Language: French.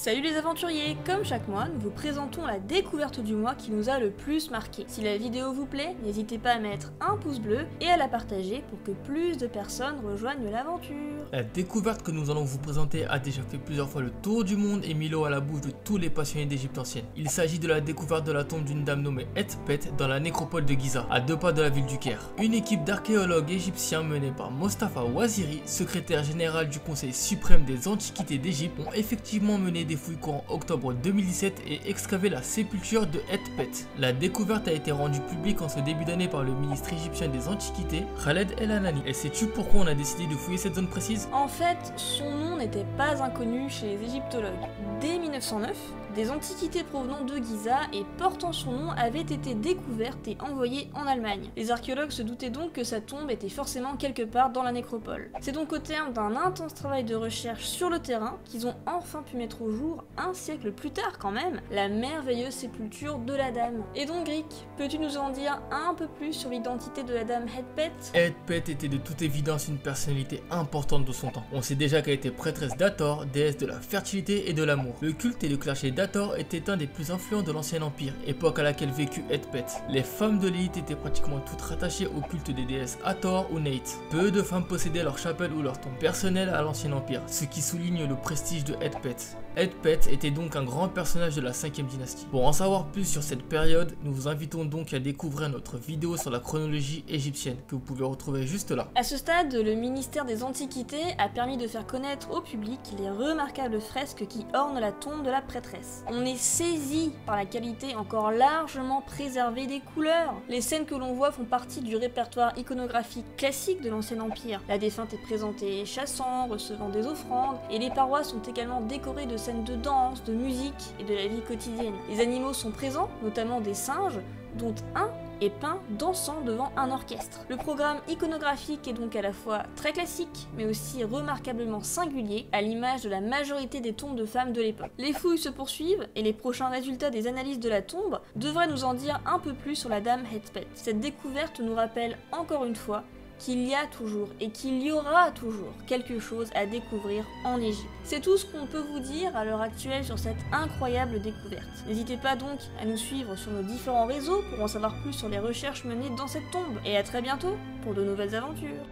Salut les aventuriers, comme chaque mois, nous vous présentons la découverte du mois qui nous a le plus marqué. Si la vidéo vous plaît, n'hésitez pas à mettre un pouce bleu et à la partager pour que plus de personnes rejoignent l'aventure. La découverte que nous allons vous présenter a déjà fait plusieurs fois le tour du monde et mis l'eau à la bouche de tous les passionnés d'Égypte ancienne. Il s'agit de la découverte de la tombe d'une dame nommée Hetpet dans la nécropole de Giza, à 2 pas de la ville du Caire. Une équipe d'archéologues égyptiens menée par Mostafa Ouaziri, secrétaire général du Conseil suprême des antiquités d'Égypte, ont effectivement mené des fouilles courant octobre 2017 et excavé la sépulture de Hetpet. La découverte a été rendue publique en ce début d'année par le ministre égyptien des Antiquités, Khaled El Hanani. Et sais-tu pourquoi on a décidé de fouiller cette zone précise? En fait, son nom n'était pas inconnu chez les égyptologues. Dès 1909, des antiquités provenant de Giza et portant son nom avaient été découvertes et envoyées en Allemagne. Les archéologues se doutaient donc que sa tombe était forcément quelque part dans la nécropole. C'est donc au terme d'un intense travail de recherche sur le terrain qu'ils ont enfin pu mettre au jour, un siècle plus tard quand même, la merveilleuse sépulture de la dame. Et donc Rick, peux-tu nous en dire un peu plus sur l'identité de la dame Hetpet? Hetpet était de toute évidence une personnalité importante de son temps. On sait déjà qu'elle était prêtresse d'Hathor, déesse de la fertilité et de l'amour. Le culte et le clergé d'Hathor était un des plus influents de l'ancien empire, époque à laquelle vécut Hetpet. Les femmes de l'élite étaient pratiquement toutes rattachées au culte des déesses Hathor ou Neit. Peu de femmes possédaient leur chapelle ou leur tombe personnelle à l'ancien empire, ce qui souligne le prestige de Hetpet. Hetpet était donc un grand personnage de la 5e dynastie. Pour en savoir plus sur cette période, nous vous invitons donc à découvrir notre vidéo sur la chronologie égyptienne, que vous pouvez retrouver juste là. À ce stade, le ministère des Antiquités a permis de faire connaître au public les remarquables fresques qui ornent la tombe de la prêtresse. On est saisi par la qualité encore largement préservée des couleurs. Les scènes que l'on voit font partie du répertoire iconographique classique de l'ancien empire. La défunte est présentée chassant, recevant des offrandes, et les parois sont également décorées de scènes de danse, de musique et de la vie quotidienne. Les animaux sont présents, notamment des singes, dont un est peint dansant devant un orchestre. Le programme iconographique est donc à la fois très classique, mais aussi remarquablement singulier, à l'image de la majorité des tombes de femmes de l'époque. Les fouilles se poursuivent, et les prochains résultats des analyses de la tombe devraient nous en dire un peu plus sur la dame Hetpet. Cette découverte nous rappelle encore une fois qu'il y a toujours et qu'il y aura toujours quelque chose à découvrir en Égypte. C'est tout ce qu'on peut vous dire à l'heure actuelle sur cette incroyable découverte. N'hésitez pas donc à nous suivre sur nos différents réseaux pour en savoir plus sur les recherches menées dans cette tombe. Et à très bientôt pour de nouvelles aventures.